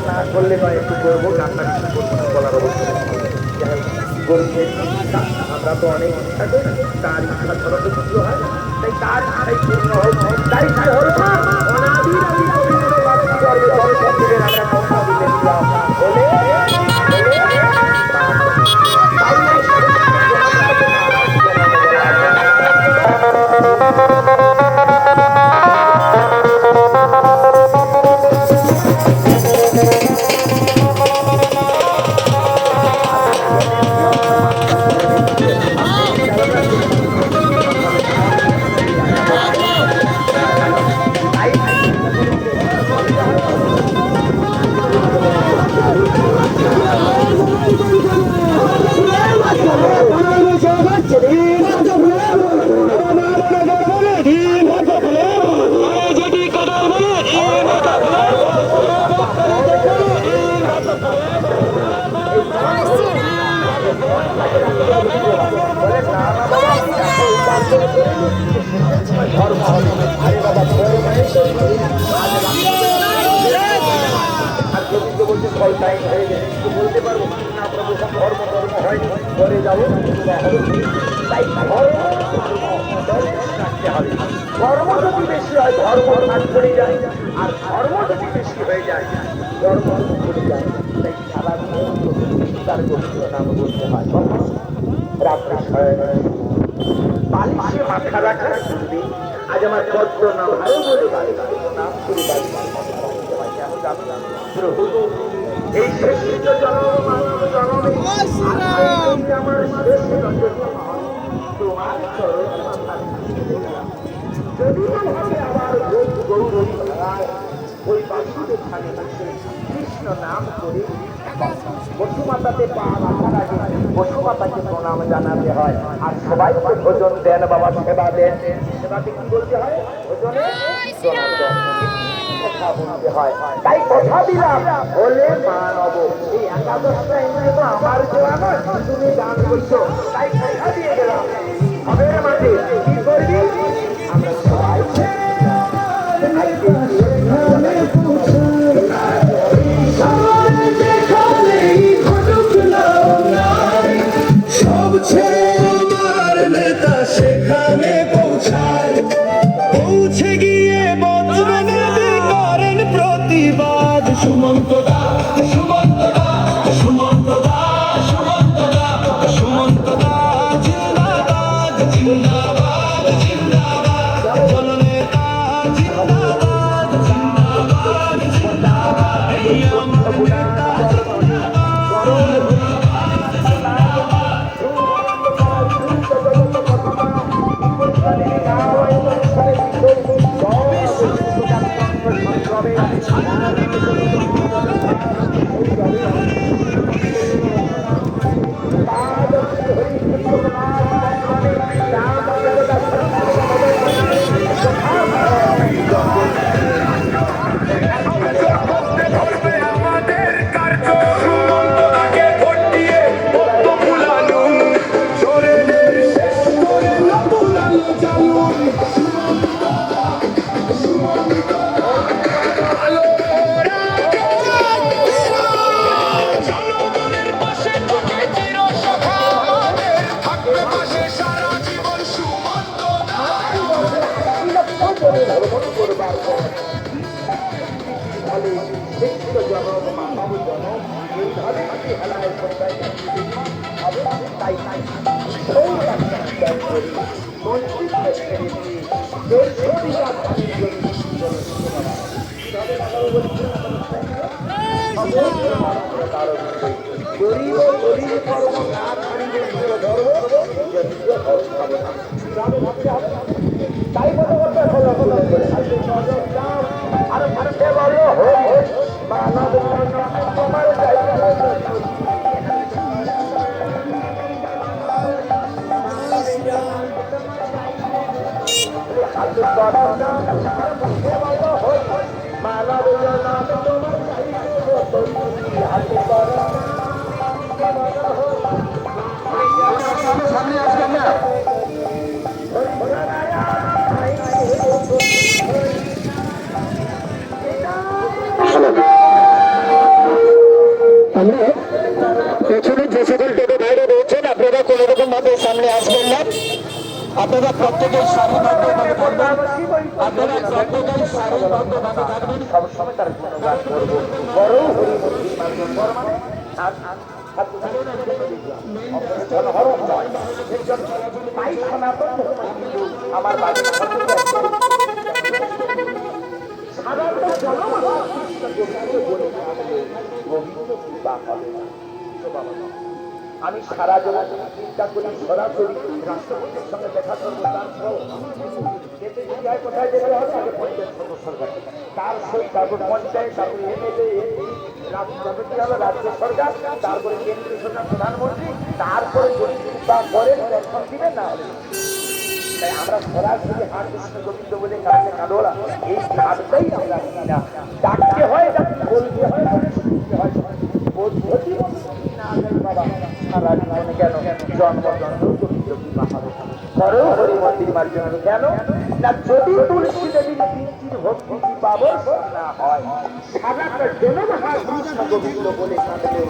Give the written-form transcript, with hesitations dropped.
না করলে নয়, একটু করবো, গানটা কিছু করবো না, বলার অবস্থা আমরা তো অনেক ইচ্ছা করি, তার ইচ্ছা ছাড়া তো কিছু হয় না, তাই তার ইচ্ছাই পূর্ণ হোক, তাই বলতে পারবো না, প্রভু ধর্ম ধর্ম হয়নি, করে যাবো, তাই ধর্ম যদি বেশি হয় ধর্ম ভাগ করে যায়, আর ধর্ম যদি বেশি হয়ে যায় ধর্ম করে যায়, তাই সারা তার পবিত্র নাম বলতে হয়। রাত্রে বালিশে মাথা রাখার পূর্বে আজ আমার পদ্ম নাম আরো বলে নাম করে বাড়ি প্রভু এই শ্রেষ্ঠ জন্ম মানব জন্মে আমার তোমার যদি আবার ওই বাসুদেব খানে কৃষ্ণ নাম করে বসুমাতাতে পা রাখার আগে বসুমাতাকে প্রণাম জানাতে হয়, আর সবাই তো ভোজন দেন বাবা, সেবা দেন, সেবাতে কি বলতে হয়? ভোজনে কথা বলতে হয়, তাই কথা দিলাম বলে মানব। এই একাদশটা এমনি তো আমার দেওয়া নয়, তুমি গান করছো তাই কথা দিয়ে গেলাম। হবে মাঝে কি করবি? আমরা সবাই সব ছেড়ে আমার নেতা সেখানে পৌঁছায়, পৌঁছে গিয়ে বদলে করেন প্রতিবাদ। সুমন্ত দা, সুমন্ত দা, সুমন্ত দা, সুমন্ত দা, সুমন্ত দা জিন্দাবাদ, জিন্দাবাদ, জিন্দাবাদ, চলো নেতা জিন্দাবাদ, জিন্দাবাদ, জিন্দাবাদ, এই আমার নেতা তাই কথা হলো আর বলো মানব তোমার হাতে করো না মানব নাম তোমার হাতে করো না সামনে আসবেন না আমরা পেছনে যে সকল টোটো ভাইরা রয়েছেন আপনারা কোনো রকম ভাবে সামনে আসবেন না আপনারা প্রত্যেকেই সারিবদ্ধভাবে থাকবেন আপনারা প্রত্যেকেই সারিবদ্ধভাবে থাকবেন সবসময় তার গুণগান করবো বড় হরি মন্দির মার্জন বড় মানে আমার বাড়ি আমি সারা জেলা চিন্তা করি সরাসরি রাষ্ট্রপতির সঙ্গে দেখা করবো যেতে যদি হয় কোথায় যেতে হবে আগে পঞ্চায়েত সদস্যের কাছে তার সই তারপর পঞ্চায়েত তারপরে এমএলএ রাষ্ট্রপতি হলো রাজ্য সরকার তারপরে কেন্দ্রীয় সরকার প্রধানমন্ত্রী তারপরে যদি বা করেন দর্শন দিবেন না হলে তাই আমরা সরাসরি হাট কৃষ্ণ গোবিন্দ বলে কাছে কাঁদোলা এই কাঁদটাই আমরা না ডাকতে হয় ডাকতে বলতে হয় শুনতে হয় পদ্ধতি না জানি বাবা সারা জীবনে কেন জন্ম জন্ম গোবিন্দ কি মাহারো করো হরি মন্দির মার্জন কেন না যদি তুলসী দেবীর তিনটির ভক্তি কি পাবো না হয় সারাটা জনমহা কৃষ্ণ গোবিন্দ বলে কাঁদলে